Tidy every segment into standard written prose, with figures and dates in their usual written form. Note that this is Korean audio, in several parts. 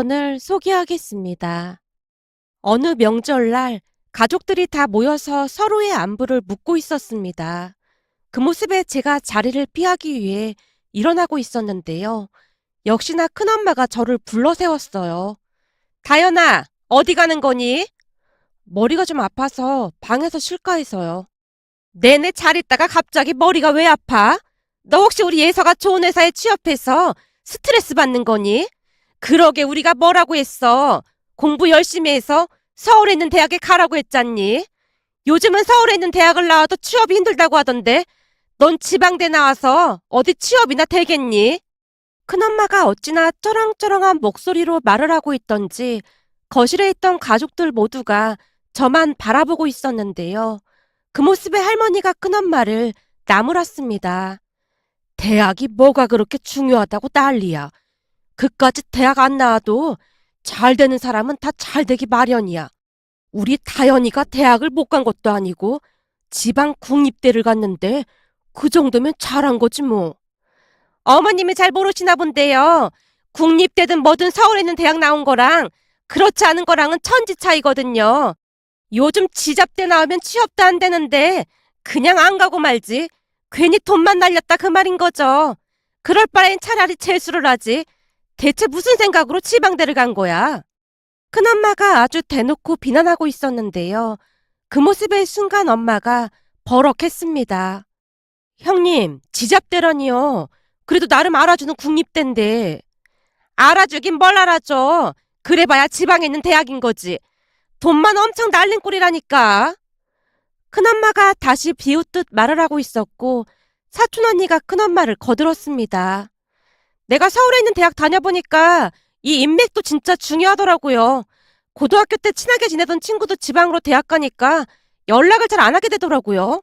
사연을 소개하겠습니다. 어느 명절날 가족들이 다 모여서 서로의 안부를 묻고 있었습니다. 그 모습에 제가 자리를 피하기 위해 일어나고 있었는데요. 역시나 큰엄마가 저를 불러 세웠어요. 다연아, 어디 가는 거니? 머리가 좀 아파서 방에서 쉴까 해서요. 내내 잘 있다가 갑자기 머리가 왜 아파? 너 혹시 우리 예서가 좋은 회사에 취업해서 스트레스 받는 거니? 그러게 우리가 뭐라고 했어. 공부 열심히 해서 서울에 있는 대학에 가라고 했잖니. 요즘은 서울에 있는 대학을 나와도 취업이 힘들다고 하던데 넌 지방대 나와서 어디 취업이나 되겠니? 큰엄마가 어찌나 쩌렁쩌렁한 목소리로 말을 하고 있던지 거실에 있던 가족들 모두가 저만 바라보고 있었는데요. 그 모습에 할머니가 큰엄마를 나무랐습니다. 대학이 뭐가 그렇게 중요하다고 난리야. 그까짓 대학 안 나와도 잘 되는 사람은 다 잘 되기 마련이야. 우리 다연이가 대학을 못 간 것도 아니고 지방 국립대를 갔는데 그 정도면 잘한 거지 뭐. 어머님이 잘 모르시나 본데요. 국립대든 뭐든 서울에 있는 대학 나온 거랑 그렇지 않은 거랑은 천지 차이거든요. 요즘 지잡대 나오면 취업도 안 되는데 그냥 안 가고 말지. 괜히 돈만 날렸다 그 말인 거죠. 그럴 바엔 차라리 재수를 하지. 대체 무슨 생각으로 지방대를 간 거야? 큰엄마가 아주 대놓고 비난하고 있었는데요. 그 모습에 순간 엄마가 버럭했습니다. 형님, 지잡대라니요. 그래도 나름 알아주는 국립대인데. 알아주긴 뭘 알아줘. 그래봐야 지방에 있는 대학인 거지. 돈만 엄청 날린 꼴이라니까. 큰엄마가 다시 비웃듯 말을 하고 있었고 사촌언니가 큰엄마를 거들었습니다. 내가 서울에 있는 대학 다녀보니까 이 인맥도 진짜 중요하더라고요. 고등학교 때 친하게 지내던 친구도 지방으로 대학 가니까 연락을 잘 안 하게 되더라고요.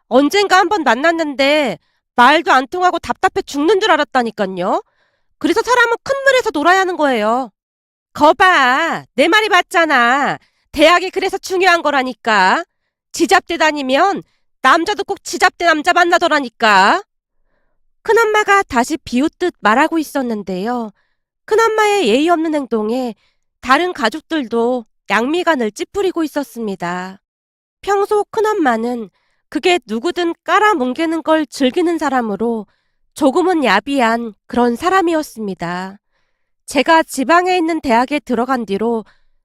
언젠가 한번 만났는데 말도 안 통하고 답답해 죽는 줄 알았다니까요. 그래서 사람은 큰 물에서 놀아야 하는 거예요. 거봐, 내 말이 맞잖아. 대학이 그래서 중요한 거라니까. 지잡대 다니면 남자도 꼭 지잡대 남자 만나더라니까. 큰엄마가 다시 비웃듯 말하고 있었는데요. 큰엄마의 예의 없는 행동에 다른 가족들도 양미간을 찌푸리고 있었습니다. 평소 큰엄마는 그게 누구든 깔아뭉개는 걸 즐기는 사람으로 조금은 야비한 그런 사람이었습니다. 제가 지방에 있는 대학에 들어간 뒤로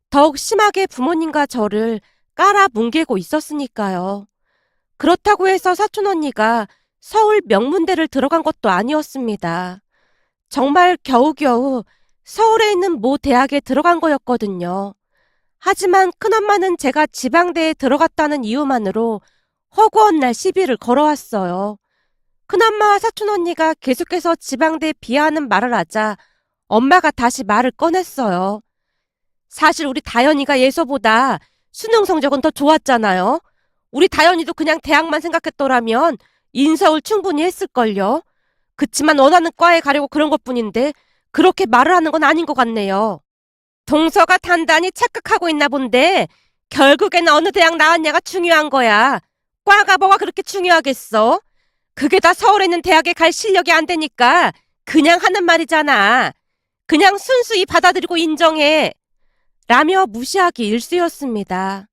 더욱 심하게 부모님과 저를 깔아뭉개고 있었으니까요. 그렇다고 해서 사촌언니가 서울 명문대를 들어간 것도 아니었습니다. 정말 겨우겨우 서울에 있는 모 대학에 들어간 거였거든요. 하지만 큰엄마는 제가 지방대에 들어갔다는 이유만으로 허구한 날 시비를 걸어왔어요. 큰엄마와 사촌언니가 계속해서 지방대에 비하하는 말을 하자 엄마가 다시 말을 꺼냈어요. 사실 우리 다연이가 예서보다 수능 성적은 더 좋았잖아요. 우리 다연이도 그냥 대학만 생각했더라면 인서울 충분히 했을걸요. 그치만 원하는 과에 가려고 그런 것뿐인데 그렇게 말을 하는 건 아닌 것 같네요. 동서가 단단히 착각하고 있나 본데 결국에는 어느 대학 나왔냐가 중요한 거야. 과가 뭐가 그렇게 중요하겠어? 그게 다 서울에 있는 대학에 갈 실력이 안 되니까 그냥 하는 말이잖아. 그냥 순수히 받아들이고 인정해. 라며 무시하기 일쑤였습니다.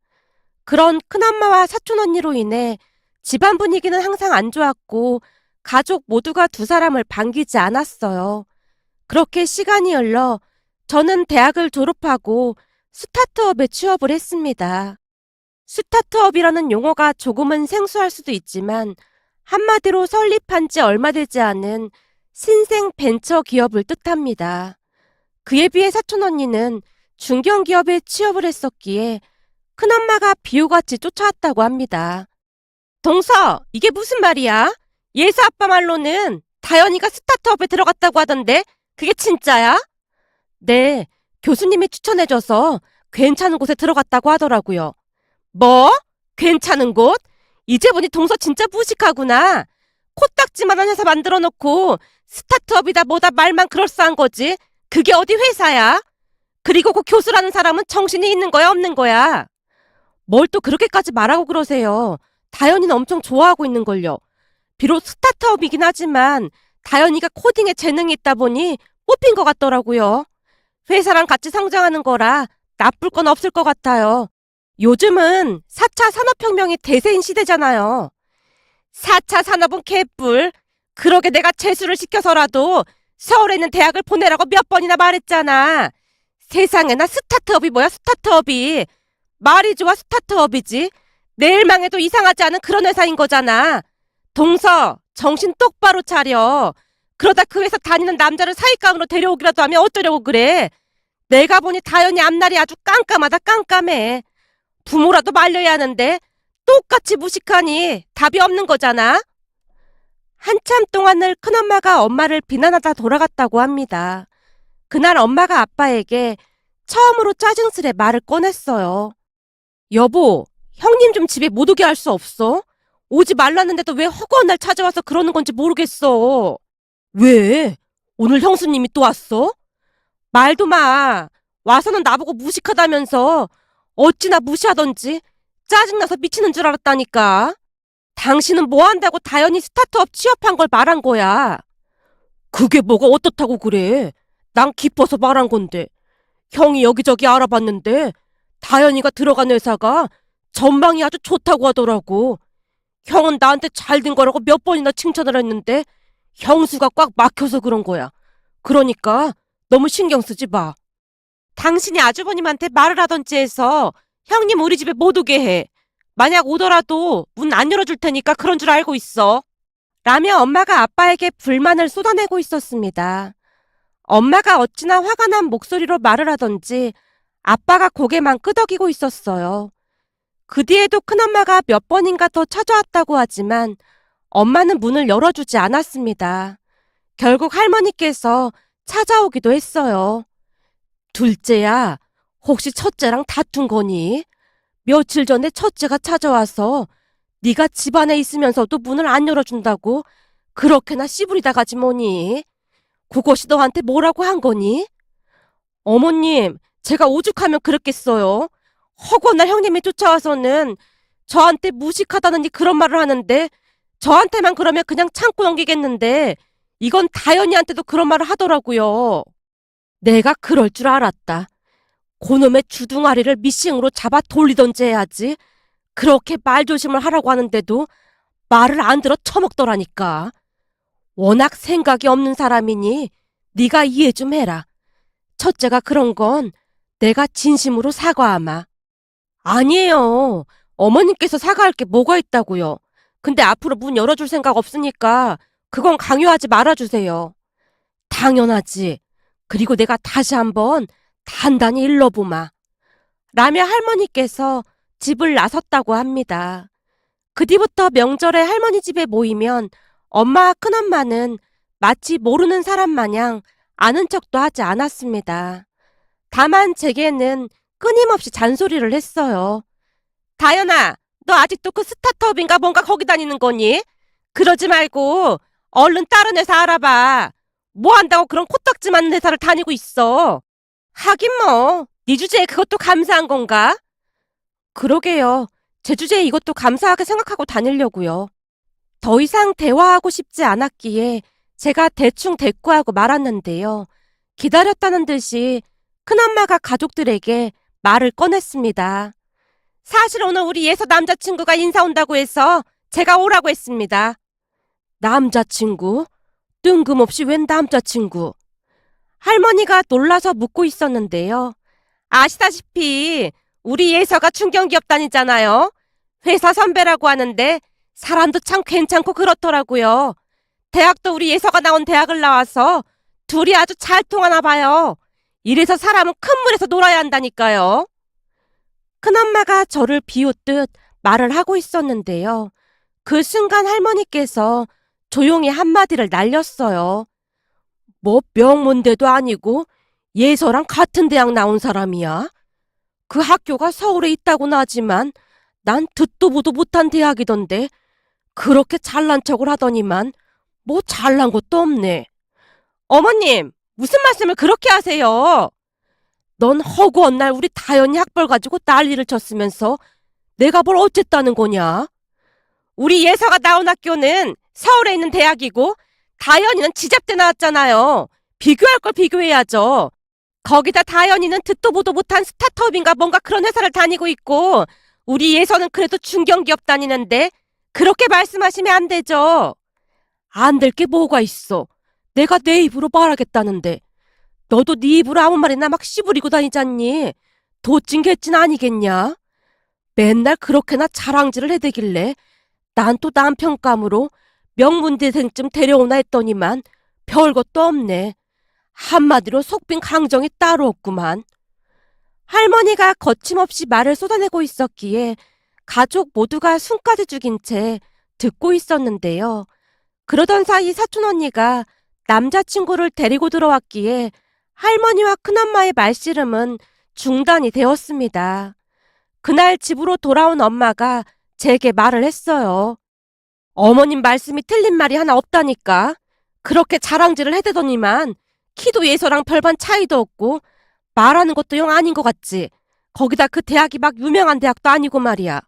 그런 큰엄마와 사촌언니로 인해 집안 분위기는 항상 안 좋았고 가족 모두가 두 사람을 반기지 않았어요. 그렇게 시간이 흘러 저는 대학을 졸업하고 스타트업에 취업을 했습니다. 스타트업이라는 용어가 조금은 생소할 수도 있지만 한마디로 설립한 지 얼마 되지 않은 신생 벤처 기업을 뜻합니다. 그에 비해 사촌언니는 중견기업에 취업을 했었기에 큰엄마가 비호같이 쫓아왔다고 합니다. 동서, 이게 무슨 말이야? 예서 아빠 말로는 다연이가 스타트업에 들어갔다고 하던데 그게 진짜야? 네, 교수님이 추천해줘서 괜찮은 곳에 들어갔다고 하더라고요. 뭐? 괜찮은 곳? 이제 보니 동서 진짜 무식하구나. 코딱지만한 회사 만들어 놓고 스타트업이다 뭐다 말만 그럴싸한 거지. 그게 어디 회사야? 그리고 그 교수라는 사람은 정신이 있는 거야 없는 거야? 뭘 또 그렇게까지 말하고 그러세요. 다연이는 엄청 좋아하고 있는걸요. 비록 스타트업이긴 하지만 다연이가 코딩에 재능이 있다 보니 뽑힌 것 같더라고요. 회사랑 같이 성장하는 거라 나쁠 건 없을 것 같아요. 요즘은 4차 산업혁명이 대세인 시대잖아요. 4차 산업은 개뿔. 그러게 내가 재수를 시켜서라도 서울에 있는 대학을 보내라고 몇 번이나 말했잖아. 세상에나 스타트업이 뭐야, 스타트업이. 말이 좋아, 스타트업이지. 내일 망해도 이상하지 않은 그런 회사인 거잖아. 동서, 정신 똑바로 차려. 그러다 그 회사 다니는 남자를 사익감으로 데려오기라도 하면 어쩌려고 그래. 내가 보니 다현이 앞날이 아주 깜깜하다, 깜깜해. 부모라도 말려야 하는데 똑같이 무식하니 답이 없는 거잖아. 한참 동안을 큰엄마가 엄마를 비난하다 돌아갔다고 합니다. 그날 엄마가 아빠에게 처음으로 짜증스레 말을 꺼냈어요. 여보, 형님 좀 집에 못 오게 할 수 없어? 오지 말랐는데도 왜 허구한 날 찾아와서 그러는 건지 모르겠어. 왜? 오늘 형수님이 또 왔어? 말도 마. 와서는 나보고 무식하다면서 어찌나 무시하던지 짜증나서 미치는 줄 알았다니까. 당신은 뭐 한다고 다현이 스타트업 취업한 걸 말한 거야. 그게 뭐가 어떻다고 그래. 난 기뻐서 말한 건데. 형이 여기저기 알아봤는데 다현이가 들어간 회사가 전망이 아주 좋다고 하더라고. 형은 나한테 잘 된 거라고 몇 번이나 칭찬을 했는데 형수가 꽉 막혀서 그런 거야. 그러니까 너무 신경 쓰지 마. 당신이 아주버님한테 말을 하던지 해서 형님 우리 집에 못 오게 해. 만약 오더라도 문 안 열어줄 테니까 그런 줄 알고 있어. 라며 엄마가 아빠에게 불만을 쏟아내고 있었습니다. 엄마가 어찌나 화가 난 목소리로 말을 하던지 아빠가 고개만 끄덕이고 있었어요. 그 뒤에도 큰엄마가 몇 번인가 더 찾아왔다고 하지만 엄마는 문을 열어주지 않았습니다. 결국 할머니께서 찾아오기도 했어요. 둘째야, 혹시 첫째랑 다툰 거니? 며칠 전에 첫째가 찾아와서 네가 집안에 있으면서도 문을 안 열어준다고 그렇게나 씨부리다 가지 뭐니? 그것이 너한테 뭐라고 한 거니? 어머님, 제가 오죽하면 그랬겠어요. 허구나 형님이 쫓아와서는 저한테 무식하다느니 그런 말을 하는데 저한테만 그러면 그냥 참고 넘기겠는데 이건 다현이한테도 그런 말을 하더라고요. 내가 그럴 줄 알았다. 고놈의 주둥아리를 미싱으로 잡아 돌리던지 해야지. 그렇게 말조심을 하라고 하는데도 말을 안 들어 처먹더라니까. 워낙 생각이 없는 사람이니 네가 이해 좀 해라. 첫째가 그런 건 내가 진심으로 사과하마. 아니에요. 어머님께서 사과할 게 뭐가 있다고요. 근데 앞으로 문 열어줄 생각 없으니까 그건 강요하지 말아주세요. 당연하지. 그리고 내가 다시 한번 단단히 일러보마. 라며 할머니께서 집을 나섰다고 합니다. 그 뒤부터 명절에 할머니 집에 모이면 엄마와 큰엄마는 마치 모르는 사람 마냥 아는 척도 하지 않았습니다. 다만 제게는 끊임없이 잔소리를 했어요. 다현아, 너 아직도 그 스타트업인가 뭔가 거기 다니는 거니? 그러지 말고 얼른 다른 회사 알아봐. 뭐 한다고 그런 코딱지 많은 회사를 다니고 있어. 하긴 뭐, 네 주제에 그것도 감사한 건가? 그러게요. 제 주제에 이것도 감사하게 생각하고 다니려고요. 더 이상 대화하고 싶지 않았기에 제가 대충 대꾸하고 말았는데요. 기다렸다는 듯이 큰엄마가 가족들에게 말을 꺼냈습니다. 사실 오늘 우리 예서 남자친구가 인사 온다고 해서 제가 오라고 했습니다. 남자친구? 뜬금없이 웬 남자친구? 할머니가 놀라서 묻고 있었는데요. 아시다시피 우리 예서가 중견기업 다니잖아요. 회사 선배라고 하는데 사람도 참 괜찮고 그렇더라고요. 대학도 우리 예서가 나온 대학을 나와서 둘이 아주 잘 통하나 봐요. 이래서 사람은 큰 물에서 놀아야 한다니까요. 큰엄마가 저를 비웃듯 말을 하고 있었는데요. 그 순간 할머니께서 조용히 한마디를 날렸어요. 뭐 명문대도 아니고 예서랑 같은 대학 나온 사람이야? 그 학교가 서울에 있다고는 하지만 난 듣도 보도 못한 대학이던데 그렇게 잘난 척을 하더니만 뭐 잘난 것도 없네. 어머님, 무슨 말씀을 그렇게 하세요? 넌 허구한 날 우리 다현이 학벌 가지고 난리를 쳤으면서 내가 뭘 어쨌다는 거냐? 우리 예서가 나온 학교는 서울에 있는 대학이고 다현이는 지잡대 나왔잖아요. 비교할 걸 비교해야죠. 거기다 다현이는 듣도 보도 못한 스타트업인가 뭔가 그런 회사를 다니고 있고, 우리 예서는 그래도 중견기업 다니는데 그렇게 말씀하시면 안 되죠. 안 될 게 뭐가 있어. 내가 내 입으로 말하겠다는데. 너도 네 입으로 아무 말이나 막 씨부리고 다니잖니. 도찐 개찐 아니겠냐? 맨날 그렇게나 자랑질을 해대길래 난 또 남편감으로 명문대생쯤 데려오나 했더니만 별것도 없네. 한마디로 속빈 강정이 따로 없구만. 할머니가 거침없이 말을 쏟아내고 있었기에 가족 모두가 숨까지 죽인 채 듣고 있었는데요. 그러던 사이 사촌 언니가 남자친구를 데리고 들어왔기에 할머니와 큰엄마의 말씨름은 중단이 되었습니다. 그날 집으로 돌아온 엄마가 제게 말을 했어요. 어머님 말씀이 틀린 말이 하나 없다니까. 그렇게 자랑질을 해대더니만 키도 예서랑 별반 차이도 없고 말하는 것도 영 아닌 것 같지. 거기다 그 대학이 막 유명한 대학도 아니고 말이야.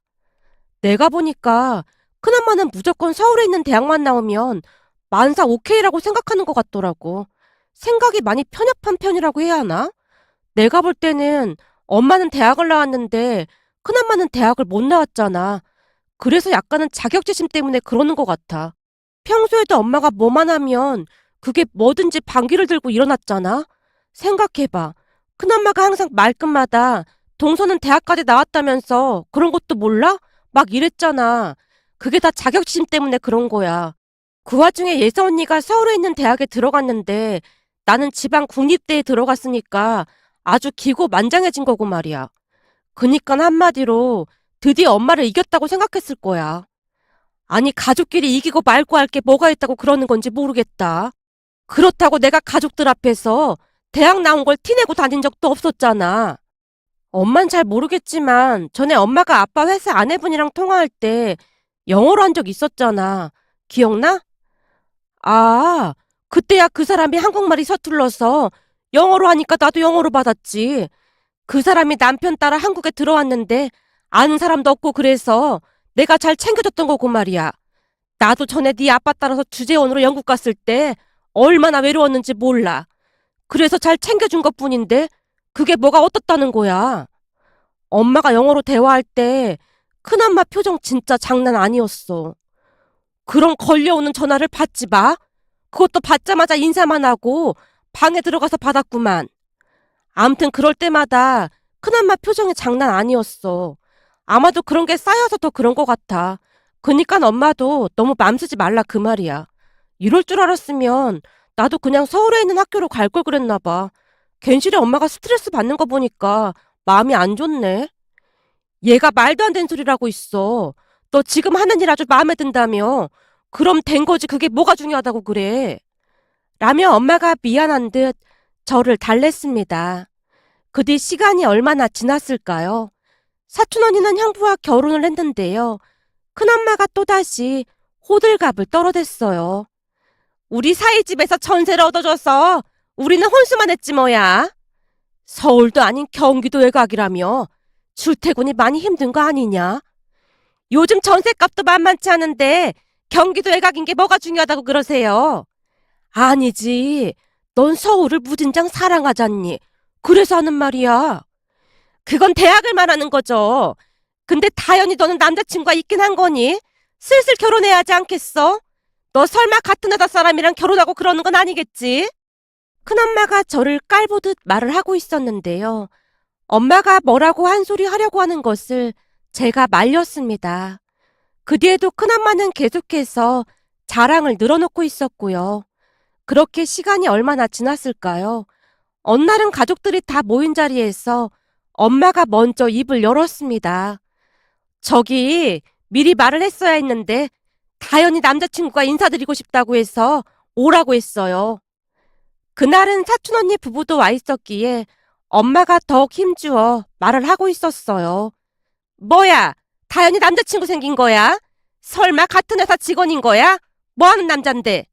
내가 보니까 큰엄마는 무조건 서울에 있는 대학만 나오면 만사 오케이라고 생각하는 것 같더라고. 생각이 많이 편협한 편이라고 해야 하나? 내가 볼 때는 엄마는 대학을 나왔는데 큰엄마는 대학을 못 나왔잖아. 그래서 약간은 자격지심 때문에 그러는 것 같아. 평소에도 엄마가 뭐만 하면 그게 뭐든지 반기를 들고 일어났잖아. 생각해봐. 큰엄마가 항상 말끝마다 동서는 대학까지 나왔다면서 그런 것도 몰라? 막 이랬잖아. 그게 다 자격지심 때문에 그런 거야. 그 와중에 예서 언니가 서울에 있는 대학에 들어갔는데 나는 지방 국립대에 들어갔으니까 아주 기고만장해진 거고 말이야. 그니까 한마디로 드디어 엄마를 이겼다고 생각했을 거야. 아니 가족끼리 이기고 말고 할 게 뭐가 있다고 그러는 건지 모르겠다. 그렇다고 내가 가족들 앞에서 대학 나온 걸 티내고 다닌 적도 없었잖아. 엄만 잘 모르겠지만 전에 엄마가 아빠 회사 아내분이랑 통화할 때 영어로 한 적 있었잖아. 기억나? 아, 그때야 그 사람이 한국말이 서툴러서 영어로 하니까 나도 영어로 받았지. 그 사람이 남편 따라 한국에 들어왔는데 아는 사람도 없고 그래서 내가 잘 챙겨줬던 거고 말이야. 나도 전에 네 아빠 따라서 주재원으로 영국 갔을 때 얼마나 외로웠는지 몰라. 그래서 잘 챙겨준 것뿐인데 그게 뭐가 어떻다는 거야. 엄마가 영어로 대화할 때 큰엄마 표정 진짜 장난 아니었어. 그럼 걸려오는 전화를 받지 마. 그것도 받자마자 인사만 하고 방에 들어가서 받았구만. 암튼 그럴 때마다 큰엄마 표정이 장난 아니었어. 아마도 그런 게 쌓여서 더 그런 것 같아. 그니까 엄마도 너무 맘 쓰지 말라 그 말이야. 이럴 줄 알았으면 나도 그냥 서울에 있는 학교로 갈 걸 그랬나 봐. 괜시리 엄마가 스트레스 받는 거 보니까 마음이 안 좋네. 얘가 말도 안 되는 소리라고 있어. 너 지금 하는 일 아주 마음에 든다며. 그럼 된 거지 그게 뭐가 중요하다고 그래. 라며 엄마가 미안한 듯 저를 달랬습니다. 그 뒤 시간이 얼마나 지났을까요? 사촌 언니는 형부와 결혼을 했는데요. 큰엄마가 또다시 호들갑을 떨어댔어요. 우리 사이집에서 전세를 얻어줘서 우리는 혼수만 했지 뭐야. 서울도 아닌 경기도 외곽이라며 출퇴근이 많이 힘든 거 아니냐? 요즘 전세값도 만만치 않은데 경기도 외곽인 게 뭐가 중요하다고 그러세요? 아니지. 넌 서울을 무진장 사랑하잖니. 그래서 하는 말이야. 그건 대학을 말하는 거죠. 근데 다현이 너는 남자친구가 있긴 한 거니? 슬슬 결혼해야 하지 않겠어? 너 설마 같은 회사 사람이랑 결혼하고 그러는 건 아니겠지? 큰엄마가 저를 깔보듯 말을 하고 있었는데요. 엄마가 뭐라고 한 소리 하려고 하는 것을 제가 말렸습니다. 그 뒤에도 큰엄마는 계속해서 자랑을 늘어놓고 있었고요. 그렇게 시간이 얼마나 지났을까요? 어느 날은 가족들이 다 모인 자리에서 엄마가 먼저 입을 열었습니다. 저기 미리 말을 했어야 했는데 다현이 남자친구가 인사드리고 싶다고 해서 오라고 했어요. 그날은 사촌 언니 부부도 와 있었기에 엄마가 더욱 힘주어 말을 하고 있었어요. 뭐야? 다현이 남자친구 생긴 거야? 설마 같은 회사 직원인 거야? 뭐 하는 남잔데?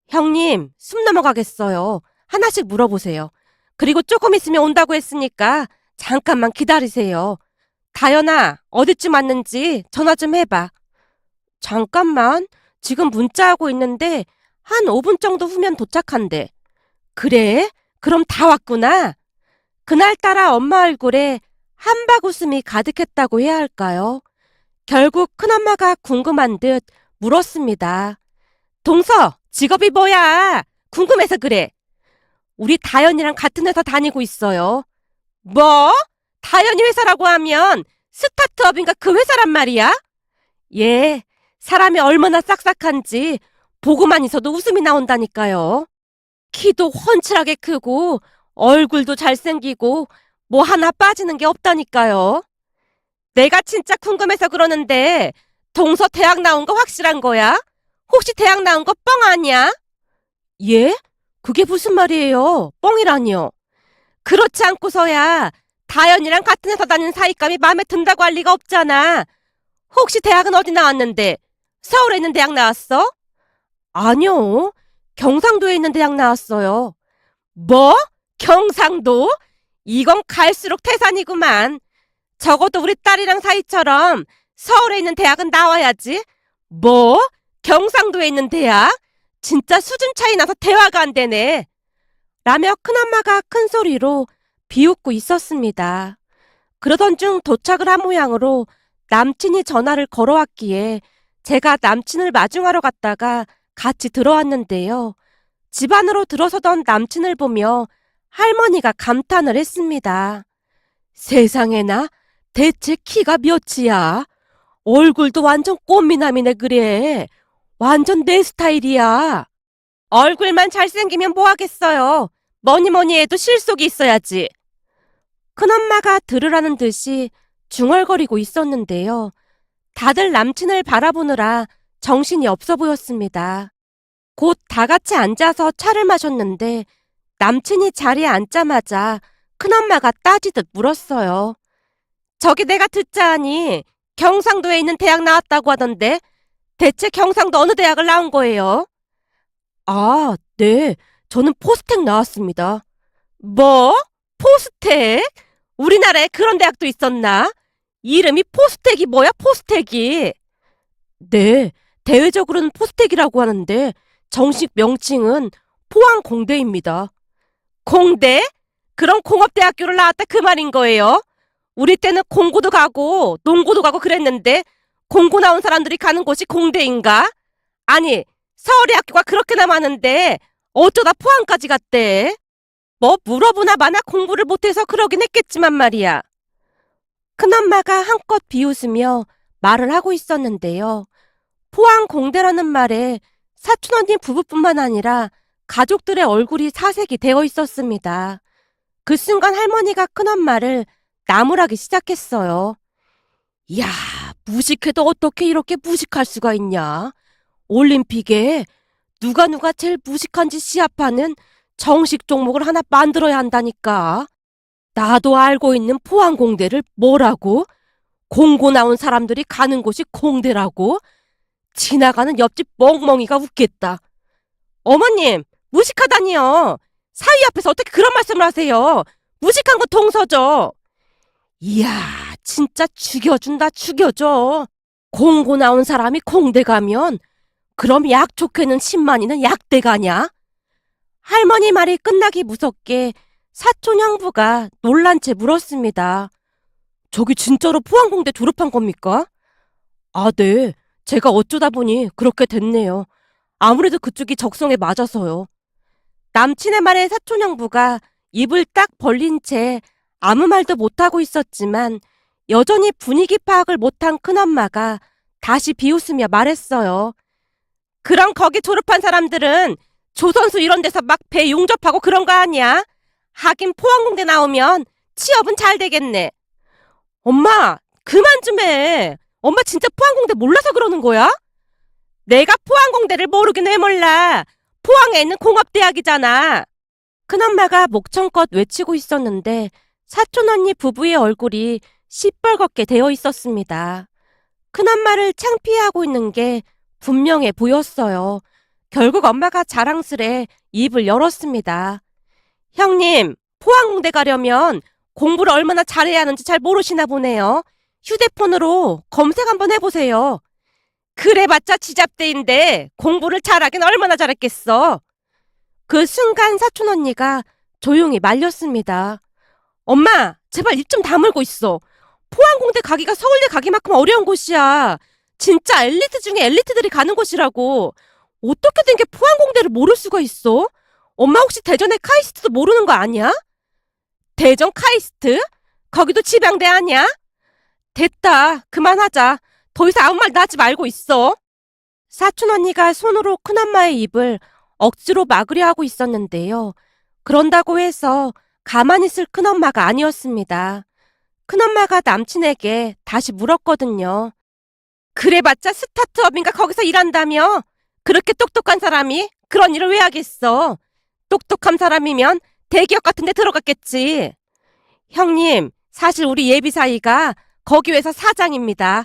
형님, 숨 넘어가겠어요. 하나씩 물어보세요. 그리고 조금 있으면 온다고 했으니까 잠깐만 기다리세요. 다현아, 어디쯤 왔는지 전화 좀 해봐. 잠깐만, 지금 문자하고 있는데 한 5분 정도 후면 도착한대. 그래? 그럼 다 왔구나. 그날따라 엄마 얼굴에 한박 웃음이 가득했다고 해야 할까요? 결국 큰엄마가 궁금한 듯 물었습니다. 동서, 직업이 뭐야? 궁금해서 그래. 우리 다현이랑 같은 회사 다니고 있어요. 뭐? 다현이 회사라고 하면 스타트업인가 그 회사란 말이야? 예, 사람이 얼마나 싹싹한지 보고만 있어도 웃음이 나온다니까요. 키도 훤칠하게 크고 얼굴도 잘생기고 뭐 하나 빠지는 게 없다니까요. 내가 진짜 궁금해서 그러는데 동서 대학 나온 거 확실한 거야? 혹시 대학 나온 거 뻥 아니야? 예? 그게 무슨 말이에요? 뻥이라니요. 그렇지 않고서야 다현이랑 같은 회사 다니는 사윗감이 마음에 든다고 할 리가 없잖아. 혹시 대학은 어디 나왔는데? 서울에 있는 대학 나왔어? 아니요. 경상도에 있는 대학 나왔어요. 뭐? 경상도? 이건 갈수록 태산이구만. 적어도 우리 딸이랑 사이처럼 서울에 있는 대학은 나와야지. 뭐? 경상도에 있는 대학? 진짜 수준 차이 나서 대화가 안 되네. 라며 큰엄마가 큰 소리로 비웃고 있었습니다. 그러던 중 도착을 한 모양으로 남친이 전화를 걸어왔기에 제가 남친을 마중하러 갔다가 같이 들어왔는데요. 집 안으로 들어서던 남친을 보며 할머니가 감탄을 했습니다. 세상에나 대체 키가 몇이야? 얼굴도 완전 꽃미남이네 그래. 완전 내 스타일이야. 얼굴만 잘생기면 뭐 하겠어요. 뭐니 뭐니 해도 실속이 있어야지. 큰엄마가 들으라는 듯이 중얼거리고 있었는데요. 다들 남친을 바라보느라 정신이 없어 보였습니다. 곧 다 같이 앉아서 차를 마셨는데 남친이 자리에 앉자마자 큰엄마가 따지듯 물었어요. 저기 내가 듣자 하니 경상도에 있는 대학 나왔다고 하던데 대체 경상도 어느 대학을 나온 거예요? 아, 네. 저는 포스텍 나왔습니다. 뭐? 포스텍? 우리나라에 그런 대학도 있었나? 이름이 포스텍이 뭐야, 포스텍이? 네, 대외적으로는 포스텍이라고 하는데 정식 명칭은 포항공대입니다. 공대? 그럼 공업대학교를 나왔다 그 말인 거예요? 우리 때는 공고도 가고 농고도 가고 그랬는데 공고 나온 사람들이 가는 곳이 공대인가? 아니, 서울의 학교가 그렇게나 많은데 어쩌다 포항까지 갔대? 뭐 물어보나 마나 공부를 못해서 그러긴 했겠지만 말이야. 큰엄마가 한껏 비웃으며 말을 하고 있었는데요. 포항공대라는 말에 사촌언니 부부뿐만 아니라 가족들의 얼굴이 사색이 되어 있었습니다. 그 순간 할머니가 큰엄마를 나무라기 시작했어요. 야, 무식해도 어떻게 이렇게 무식할 수가 있냐? 올림픽에 누가 제일 무식한지 시합하는 정식 종목을 하나 만들어야 한다니까. 나도 알고 있는 포항공대를 뭐라고? 공고 나온 사람들이 가는 곳이 공대라고? 지나가는 옆집 멍멍이가 웃겠다. 어머님, 무식하다니요. 사위 앞에서 어떻게 그런 말씀을 하세요? 무식한 거 동서죠. 이야, 진짜 죽여준다, 죽여줘. 공고 나온 사람이 공대 가면 그럼 약초캐는 10만이는 약대 가냐? 할머니 말이 끝나기 무섭게 사촌 형부가 놀란 채 물었습니다. 저기 진짜로 포항공대 졸업한 겁니까? 아, 네. 제가 어쩌다 보니 그렇게 됐네요. 아무래도 그쪽이 적성에 맞아서요. 남친의 말에 사촌 형부가 입을 딱 벌린 채 아무 말도 못하고 있었지만 여전히 분위기 파악을 못한 큰엄마가 다시 비웃으며 말했어요. 그럼 거기 졸업한 사람들은 조선수 이런 데서 막 배 용접하고 그런 거 아니야? 하긴 포항공대 나오면 취업은 잘 되겠네. 엄마, 그만 좀 해. 엄마 진짜 포항공대 몰라서 그러는 거야? 내가 포항공대를 모르긴 왜 몰라. 포항에 있는 공업대학이잖아. 큰엄마가 목청껏 외치고 있었는데 사촌언니 부부의 얼굴이 시뻘겋게 되어 있었습니다. 큰엄마를 창피해하고 있는 게 분명해 보였어요. 결국 엄마가 자랑스레 입을 열었습니다. 형님, 포항공대 가려면 공부를 얼마나 잘해야 하는지 잘 모르시나 보네요. 휴대폰으로 검색 한번 해보세요. 그래봤자 지잡대인데 공부를 잘하긴 얼마나 잘했겠어. 그 순간 사촌언니가 조용히 말렸습니다. 엄마, 제발 입 좀 다물고 있어. 포항공대 가기가 서울대 가기만큼 어려운 곳이야. 진짜 엘리트 중에 엘리트들이 가는 곳이라고. 어떻게 된 게 포항공대를 모를 수가 있어? 엄마 혹시 대전의 카이스트도 모르는 거 아니야? 대전 카이스트? 거기도 집양대 아니야? 됐다. 그만하자. 더 이상 아무 말도 하지 말고 있어. 사촌 언니가 손으로 큰엄마의 입을 억지로 막으려 하고 있었는데요. 그런다고 해서 가만히 있을 큰엄마가 아니었습니다. 큰엄마가 남친에게 다시 물었거든요. 그래봤자 스타트업인가 거기서 일한다며? 그렇게 똑똑한 사람이 그런 일을 왜 하겠어? 똑똑한 사람이면 대기업 같은 데 들어갔겠지. 형님, 사실 우리 예비 사이가 거기 회사 사장입니다.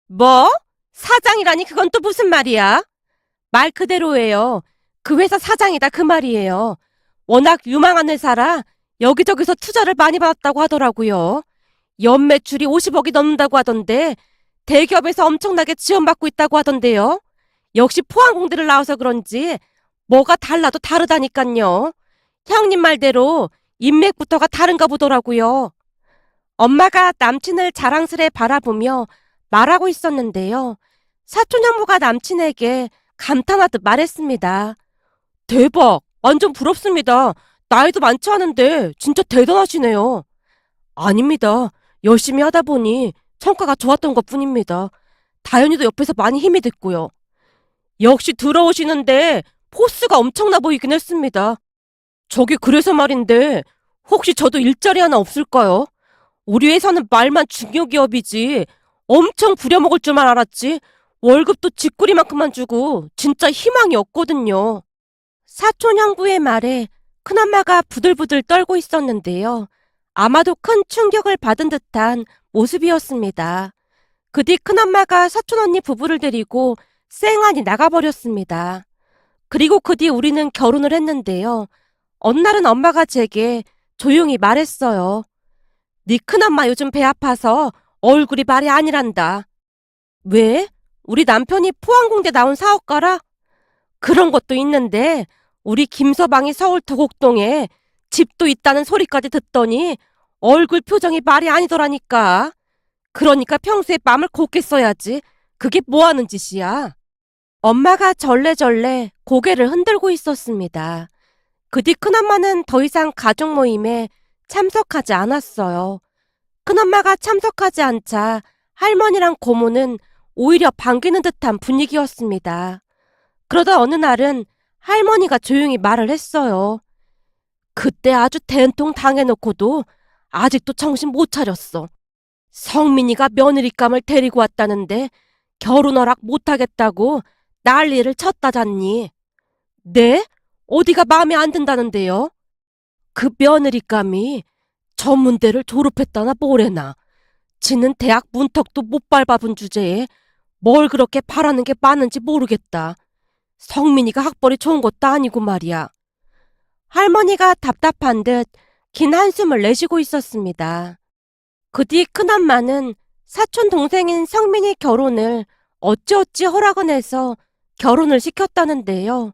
뭐? 사장이라니 그건 또 무슨 말이야? 말 그대로예요. 그 회사 사장이다 그 말이에요. 워낙 유망한 회사라 여기저기서 투자를 많이 받았다고 하더라고요. 연매출이 50억이 넘는다고 하던데 대기업에서 엄청나게 지원받고 있다고 하던데요. 역시 포항공대를 나와서 그런지 뭐가 달라도 다르다니깐요. 형님 말대로 인맥부터가 다른가 보더라고요. 엄마가 남친을 자랑스레 바라보며 말하고 있었는데요. 사촌 형부가 남친에게 감탄하듯 말했습니다. 대박! 완전 부럽습니다. 나이도 많지 않은데 진짜 대단하시네요. 아닙니다. 열심히 하다 보니 성과가 좋았던 것뿐입니다. 다현이도 옆에서 많이 힘이 됐고요. 역시 들어오시는데 포스가 엄청나 보이긴 했습니다. 저기 그래서 말인데 혹시 저도 일자리 하나 없을까요? 우리 회사는 말만 중요기업이지 엄청 부려먹을 줄만 알았지 월급도 쥐꼬리만큼만 주고 진짜 희망이 없거든요. 사촌 형부의 말에 큰엄마가 부들부들 떨고 있었는데요. 아마도 큰 충격을 받은 듯한 모습이었습니다. 그 뒤 큰엄마가 사촌 언니 부부를 데리고 쌩하니 나가버렸습니다. 그리고 그 뒤 우리는 결혼을 했는데요. 어느 날은 엄마가 제게 조용히 말했어요. 네 큰엄마 요즘 배 아파서 얼굴이 말이 아니란다. 왜? 우리 남편이 포항공대 나온 사업가라? 그런 것도 있는데 우리 김서방이 서울 도곡동에 집도 있다는 소리까지 듣더니 얼굴 표정이 말이 아니더라니까. 그러니까 평소에 마음을 곱게 써야지. 그게 뭐 하는 짓이야? 엄마가 절레절레 고개를 흔들고 있었습니다. 그 뒤 큰엄마는 더 이상 가족 모임에 참석하지 않았어요. 큰엄마가 참석하지 않자 할머니랑 고모는 오히려 반기는 듯한 분위기였습니다. 그러다 어느 날은 할머니가 조용히 말을 했어요. 그때 아주 된통 당해놓고도 아직도 정신 못 차렸어. 성민이가 며느리감을 데리고 왔다는데 결혼 허락 못하겠다고 난리를 쳤다잖니. 네? 어디가 마음에 안 든다는데요? 그 며느리감이 전문대를 졸업했다나 뭐래나. 지는 대학 문턱도 못 밟아본 주제에 뭘 그렇게 바라는 게 많은지 모르겠다. 성민이가 학벌이 좋은 것도 아니고 말이야. 할머니가 답답한 듯 긴 한숨을 내쉬고 있었습니다. 그 뒤 큰엄마는 사촌 동생인 성민이 결혼을 어찌어찌 허락을 해서 결혼을 시켰다는데요.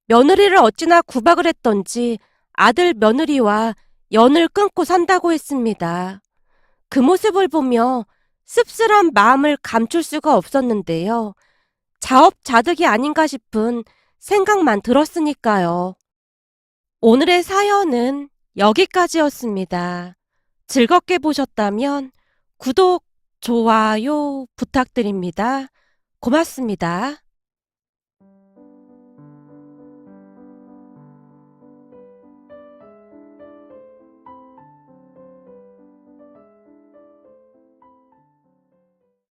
며느리를 어찌나 구박을 했던지 아들 며느리와 연을 끊고 산다고 했습니다. 그 모습을 보며 씁쓸한 마음을 감출 수가 없었는데요. 자업자득이 아닌가 싶은 생각만 들었으니까요. 오늘의 사연은 여기까지였습니다. 즐겁게 보셨다면 구독, 좋아요 부탁드립니다. 고맙습니다.